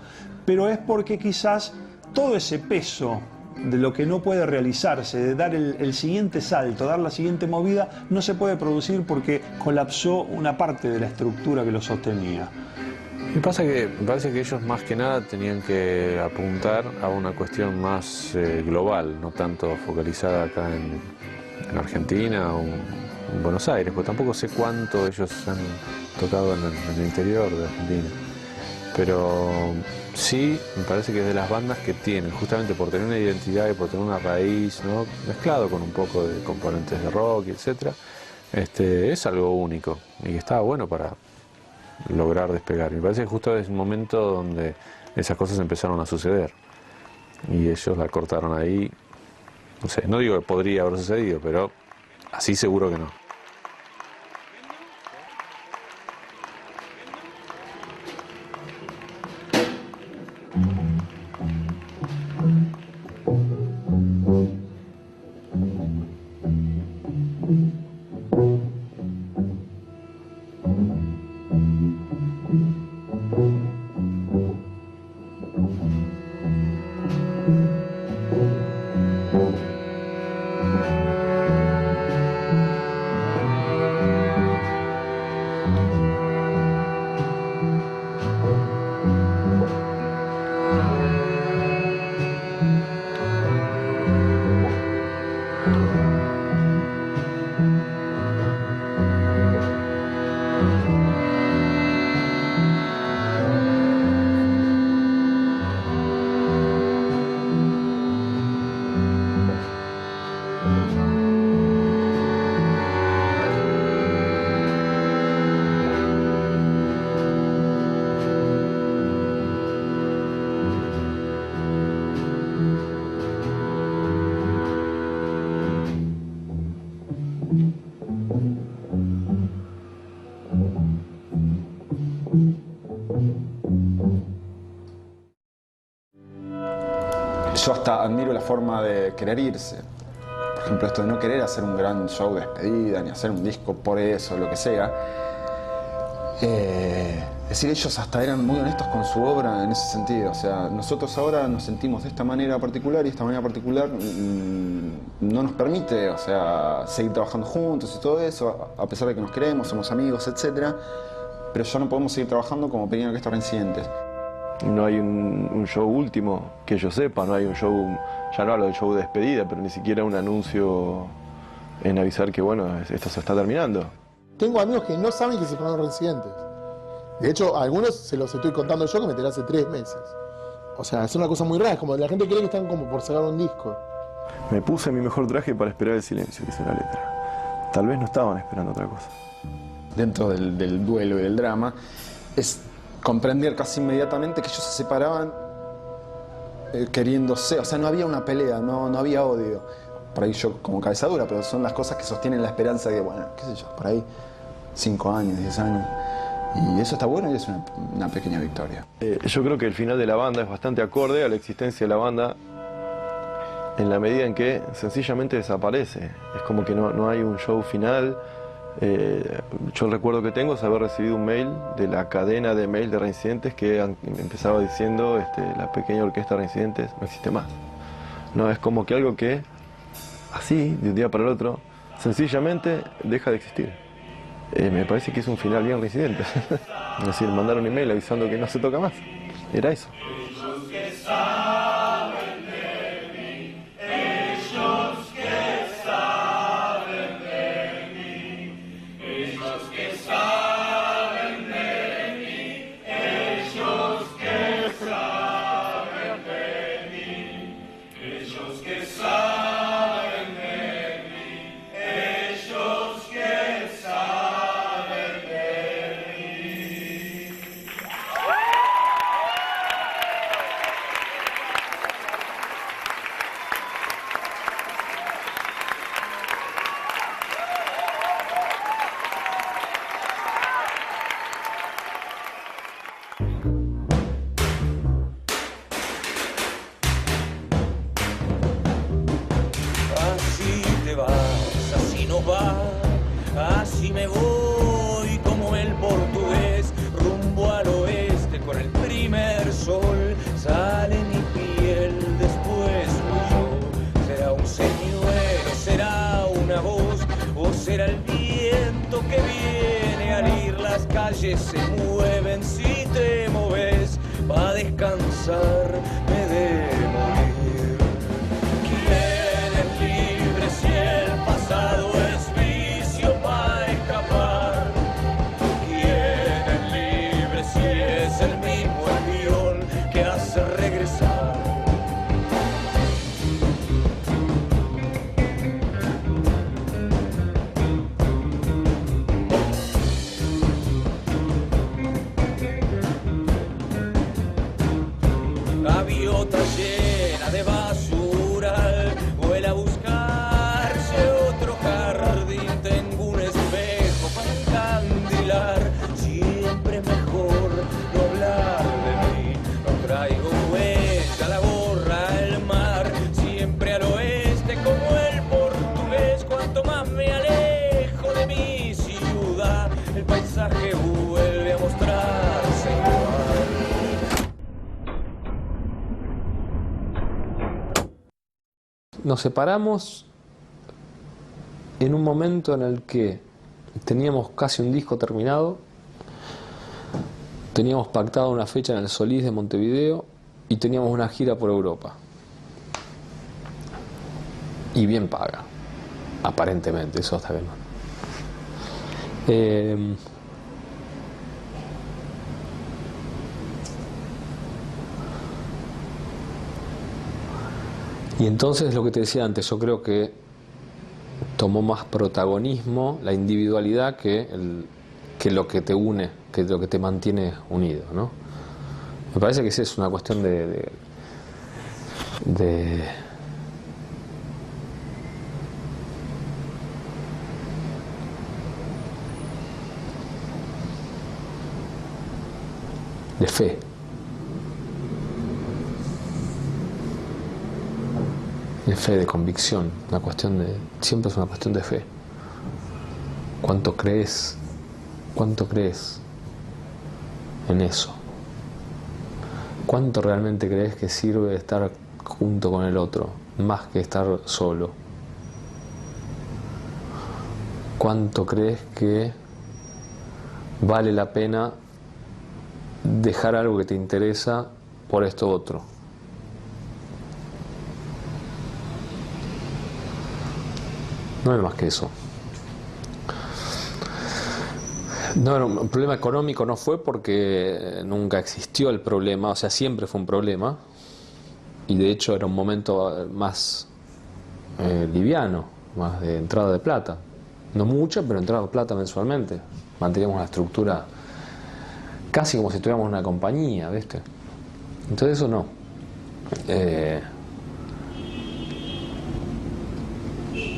pero es porque quizás todo ese peso de lo que no puede realizarse, de dar el siguiente salto, dar la siguiente movida, no se puede producir porque colapsó una parte de la estructura que lo sostenía. Me parece que ellos más que nada tenían que apuntar a una cuestión más global, no tanto focalizada acá en Argentina o en Buenos Aires, porque tampoco sé cuánto ellos han tocado en el interior de Argentina. Pero sí, me parece que es de las bandas que tienen, justamente por tener una identidad y por tener una raíz, ¿no?, mezclado con un poco de componentes de rock, etc., es algo único y que estaba bueno para lograr despegar. Me parece que justo es un momento donde esas cosas empezaron a suceder y ellos la cortaron ahí. No sé, no digo que podría haber sucedido, pero así seguro que no. Yo hasta admiro la forma de querer irse. Por ejemplo, esto de no querer hacer un gran show de despedida, ni hacer un disco por eso, lo que sea. Es decir, ellos hasta eran muy honestos con su obra en ese sentido. O sea, nosotros ahora nos sentimos de esta manera particular y esta manera particular no nos permite, o sea, seguir trabajando juntos y todo eso, a pesar de que nos queremos, somos amigos, etc. Pero ya no podemos seguir trabajando como Pequeña Orquesta Reincidentes. No hay un show último que yo sepa, no hay un show, ya no hablo del show de despedida, pero ni siquiera un anuncio en avisar que bueno, esto se está terminando. Tengo amigos que no saben que se fueron Reincidentes. De hecho, a algunos se los estoy contando yo que me enteré hace 3 meses. O sea, es una cosa muy rara, es como la gente cree que están como por sacar un disco. Me puse mi mejor traje para esperar el silencio, dice la letra. Tal vez no estaban esperando otra cosa. Dentro del duelo y del drama, es comprender casi inmediatamente que ellos se separaban queriéndose, o sea, no había una pelea, no había odio. Por ahí yo como cabeza dura, pero son las cosas que sostienen la esperanza de, bueno, qué sé yo, por ahí 5 años, 10 años. Y eso está bueno y es una pequeña victoria. Yo creo que el final de la banda es bastante acorde a la existencia de la banda en la medida en que sencillamente desaparece. Es como que no hay un show final. Yo el recuerdo que tengo es haber recibido un mail de la cadena de mail de Reincidentes que empezaba diciendo la Pequeña Orquesta Reincidentes no existe más. No, es como que algo que así, de un día para el otro, sencillamente deja de existir. Me parece que es un final bien Reincidentes. Es decir, mandar un email avisando que no se toca más. Era eso. nos va, así me voy como el portugués, rumbo al oeste con el primer sol. Sale mi piel, después fui yo. Será un señuelo, será una voz, o será el viento que viene a herir. Las calles se mueven si te moves, pa' descansar me de morir. ¿Quién es libre si el pasado es vicio pa' escapar? ¿Quién es libre si es el mismo avión que hace regresar? Gaviota llena de basura, vuela a buscarse otro jardín. Tengo un espejo para encandilar, siempre es mejor no hablar de mí. No traigo huella, la borra el mar, siempre al oeste como el portugués. Cuanto más me alejo de mi ciudad, el paisaje vuelve a mostrarse igual. Nos separamos en un momento en el que teníamos casi un disco terminado, teníamos pactado una fecha en el Solís de Montevideo y teníamos una gira por Europa. Y bien paga, aparentemente, eso está bien. Y entonces lo que te decía antes, yo creo que tomó más protagonismo la individualidad que lo que te une, que lo que te mantiene unido, ¿no? Me parece que esa es una cuestión de fe. De fe, de convicción, siempre es una cuestión de fe. ¿Cuánto crees en eso? ¿Cuánto realmente crees que sirve estar junto con el otro, más que estar solo? ¿Cuánto crees que vale la pena dejar algo que te interesa por esto otro? No es más que eso. No, un problema económico no fue porque nunca existió el problema, o sea, siempre fue un problema, y de hecho era un momento más liviano, más de entrada de plata. No mucha, pero entrada de plata mensualmente. Manteníamos una estructura casi como si tuviéramos una compañía, ¿viste? Entonces eso no.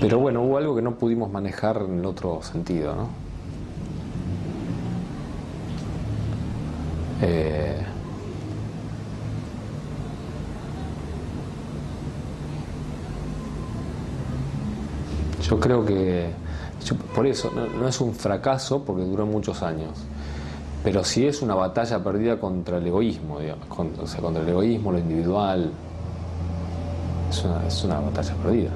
Pero bueno, hubo algo que no pudimos manejar en el otro sentido, ¿no? Yo creo que, por eso, no es un fracaso porque duró muchos años, pero sí es una batalla perdida contra el egoísmo, digamos, contra el egoísmo, lo individual. Es una batalla perdida.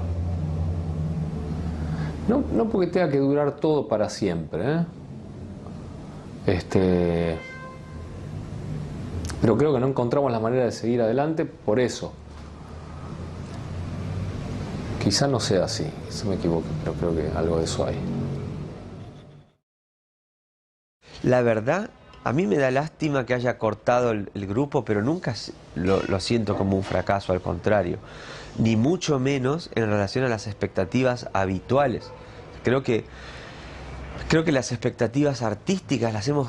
No porque tenga que durar todo para siempre, pero creo que no encontramos la manera de seguir adelante por eso. Quizá no sea así, quizá me equivoque, pero creo que algo de eso hay. La verdad, a mí me da lástima que haya cortado el grupo, pero nunca lo siento como un fracaso, al contrario. Ni mucho menos en relación a las expectativas habituales. Creo que las expectativas artísticas las hemos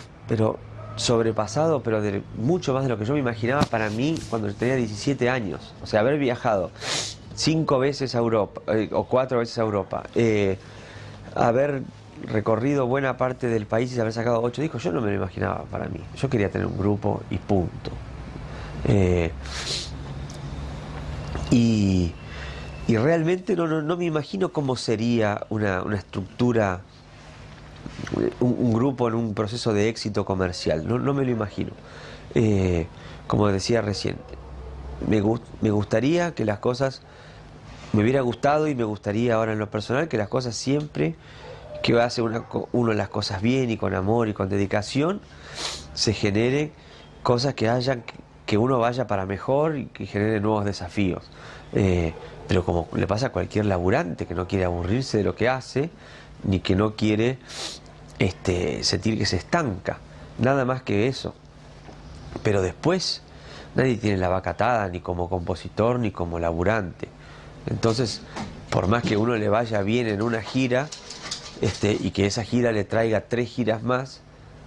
sobrepasado, pero de mucho más de lo que yo me imaginaba para mí cuando tenía 17 años. O sea, haber viajado 5 veces a Europa, o 4 veces a Europa, haber recorrido buena parte del país y haber sacado 8 discos, yo no me lo imaginaba para mí. Yo quería tener un grupo y punto. Y realmente no me imagino cómo sería una estructura, un grupo en un proceso de éxito comercial. No me lo imagino. Como decía recién, me gustaría que las cosas, me hubiera gustado y me gustaría ahora en lo personal que las cosas siempre, que hace uno las cosas bien y con amor y con dedicación, se genere cosas que uno vaya para mejor y que genere nuevos desafíos. Pero como le pasa a cualquier laburante que no quiere aburrirse de lo que hace, ni que no quiere sentir que se estanca, nada más que eso. Pero después nadie tiene la vaca atada, ni como compositor ni como laburante. Entonces, por más que uno le vaya bien en una gira, y que esa gira le traiga 3 giras más,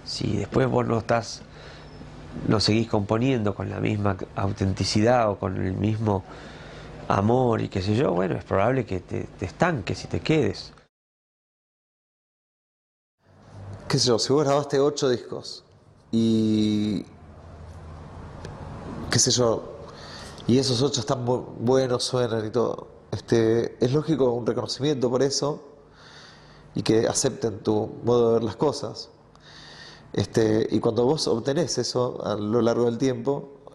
si después vos no seguís componiendo con la misma autenticidad o con el mismo amor y qué sé yo, bueno, es probable que te estanques y te quedes. Qué sé yo, si vos grabaste 8 discos y qué sé yo, y esos 8 están muy buenos, suenan y todo, es lógico un reconocimiento por eso y que acepten tu modo de ver las cosas. Y cuando vos obtenés eso a lo largo del tiempo,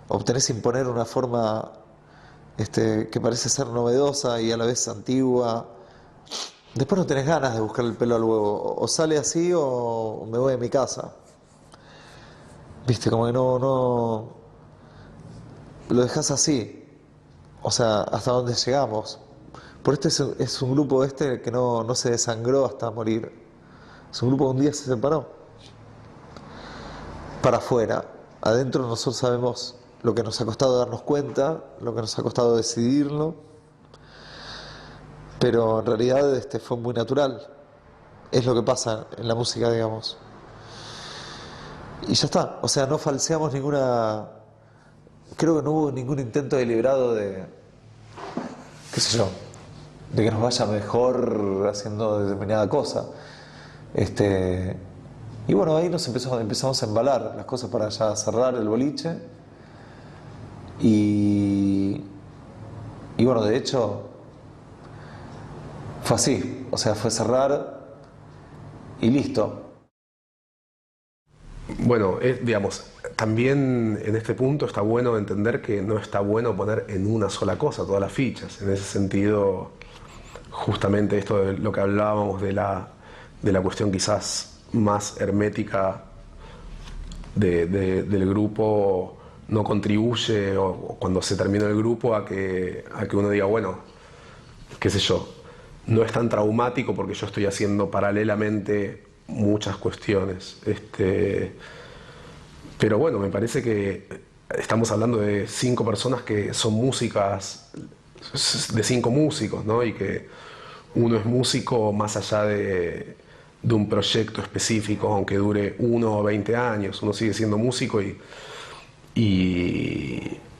obtenés imponer una forma que parece ser novedosa y a la vez antigua. Después no tenés ganas de buscar el pelo al huevo. O sale así o me voy a mi casa. Viste, como que no lo dejás así. O sea, hasta dónde llegamos. Por esto es un grupo que no se desangró hasta morir. Es un grupo que un día se separó. Para afuera. Adentro nosotros sabemos lo que nos ha costado darnos cuenta, lo que nos ha costado decidirlo. Pero en realidad fue muy natural. Es lo que pasa en la música, digamos. Y ya está. O sea, no falseamos ninguna... Creo que no hubo ningún intento deliberado de... qué sé yo, de que nos vaya mejor haciendo determinada cosa. Y bueno, ahí empezamos a embalar las cosas para ya cerrar el boliche. Y bueno, de hecho, fue así. O sea, fue cerrar y listo. Bueno, digamos, también en este punto está bueno entender que no está bueno poner en una sola cosa todas las fichas. En ese sentido, justamente esto de lo que hablábamos de la cuestión quizás más hermética del grupo no contribuye, o cuando se termina el grupo, a que uno diga, bueno, qué sé yo, no es tan traumático porque yo estoy haciendo paralelamente muchas cuestiones. Pero bueno, me parece que estamos hablando de 5 personas que son músicas, de 5 músicos, ¿no? Y que uno es músico más allá de un proyecto específico, aunque dure 1 o 20 años, uno sigue siendo músico y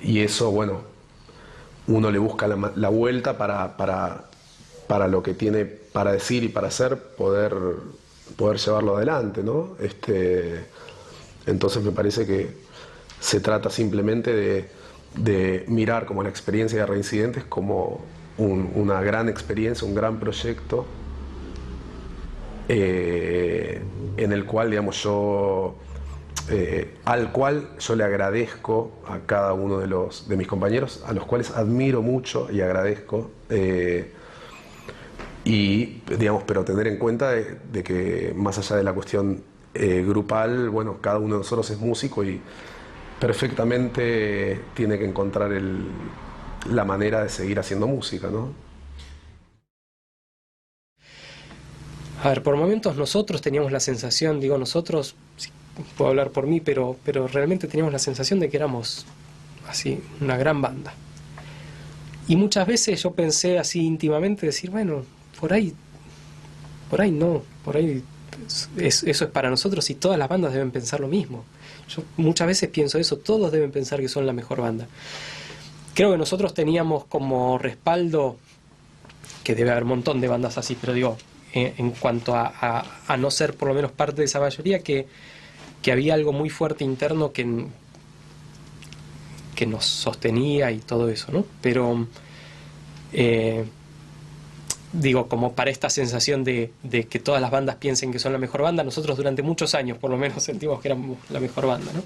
eso, bueno, uno le busca la vuelta para lo que tiene para decir y para hacer, poder llevarlo adelante, ¿no? Entonces me parece que se trata simplemente de mirar como la experiencia de Reincidentes como una gran experiencia, un gran proyecto en el cual, digamos, al cual yo le agradezco a cada uno de mis compañeros, a los cuales admiro mucho y agradezco. Y, digamos, pero tener en cuenta de que más allá de la cuestión grupal, bueno, cada uno de nosotros es músico y perfectamente tiene que encontrar la manera de seguir haciendo música, ¿no? A ver, por momentos nosotros teníamos la sensación, digo nosotros, sí, puedo hablar por mí, pero realmente teníamos la sensación de que éramos así, una gran banda. Y muchas veces yo pensé así íntimamente, decir, bueno, por ahí no, por ahí eso es para nosotros y todas las bandas deben pensar lo mismo. Yo muchas veces pienso eso, todos deben pensar que son la mejor banda. Creo que nosotros teníamos como respaldo, que debe haber un montón de bandas así, pero digo, en cuanto a no ser por lo menos parte de esa mayoría, que había algo muy fuerte interno que nos sostenía y todo eso, ¿no? Pero Digo, como para esta sensación de que todas las bandas piensen que son la mejor banda. Nosotros durante muchos años por lo menos sentimos que éramos la mejor banda, ¿no?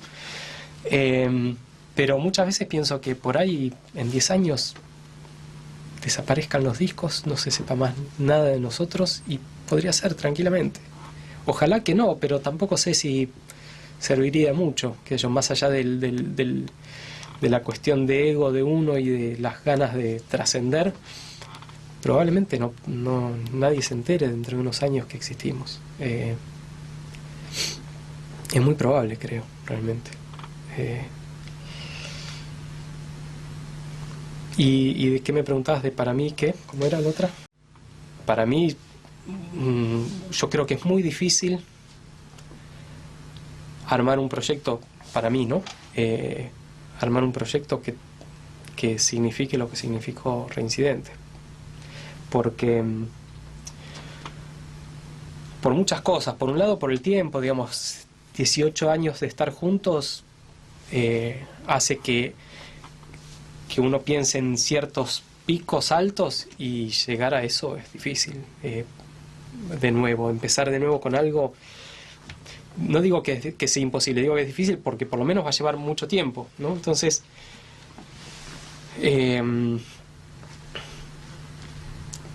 Pero muchas veces pienso que por ahí en 10 años desaparezcan los discos, no se sepa más nada de nosotros, y podría ser tranquilamente. Ojalá que no, pero tampoco sé si serviría mucho, que yo, más allá de la cuestión de ego de uno y de las ganas de trascender, probablemente no nadie se entere dentro de unos años que existimos. Es muy probable, creo, realmente. ¿Y de qué me preguntabas? ¿De para mí qué? ¿Cómo era la otra? Para mí, yo creo que es muy difícil armar un proyecto, para mí, ¿no? Armar un proyecto que signifique lo que significó Reincidente. Porque por muchas cosas, por un lado por el tiempo, digamos, 18 años de estar juntos hace que uno piense en ciertos picos altos, y llegar a eso es difícil. De nuevo, empezar de nuevo con algo, no digo que sea imposible, digo que es difícil porque por lo menos va a llevar mucho tiempo, ¿no? Entonces,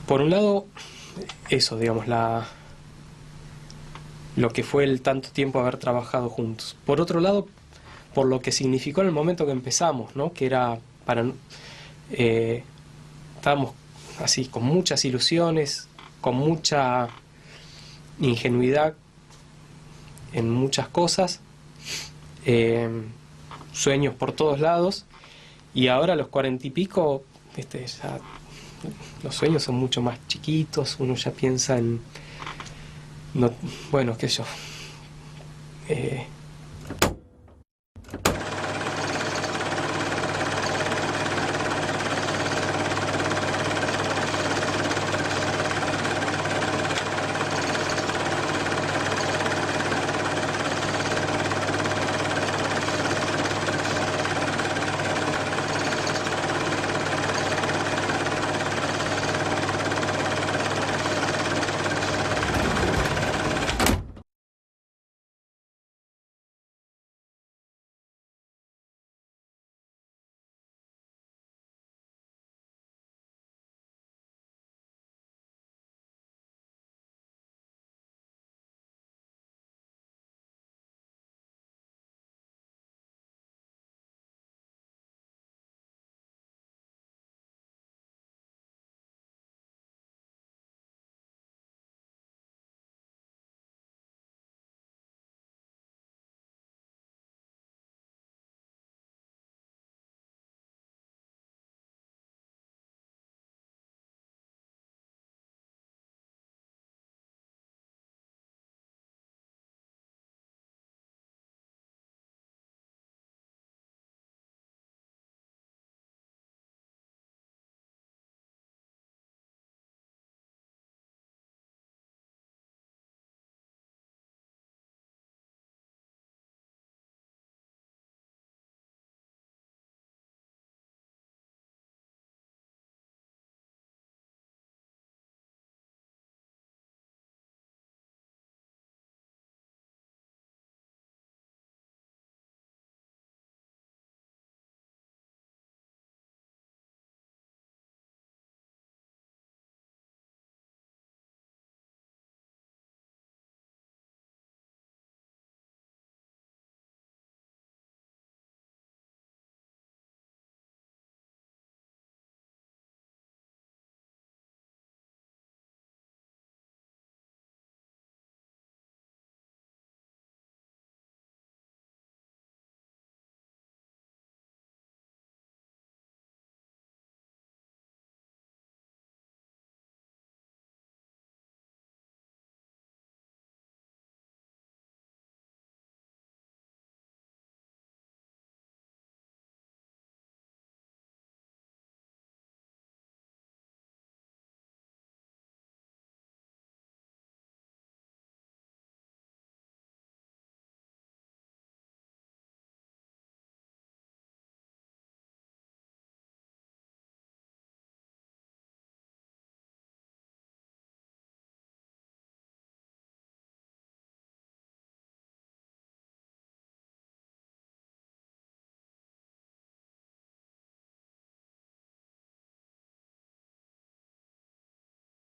por un lado, eso, digamos, lo que fue el tanto tiempo haber trabajado juntos. Por otro lado, por lo que significó en el momento que empezamos, ¿no? Que era estábamos así, con muchas ilusiones, con mucha ingenuidad en muchas cosas, sueños por todos lados, y ahora a los 40 y pico, ya los sueños son mucho más chiquitos, uno ya piensa en, bueno, qué sé yo,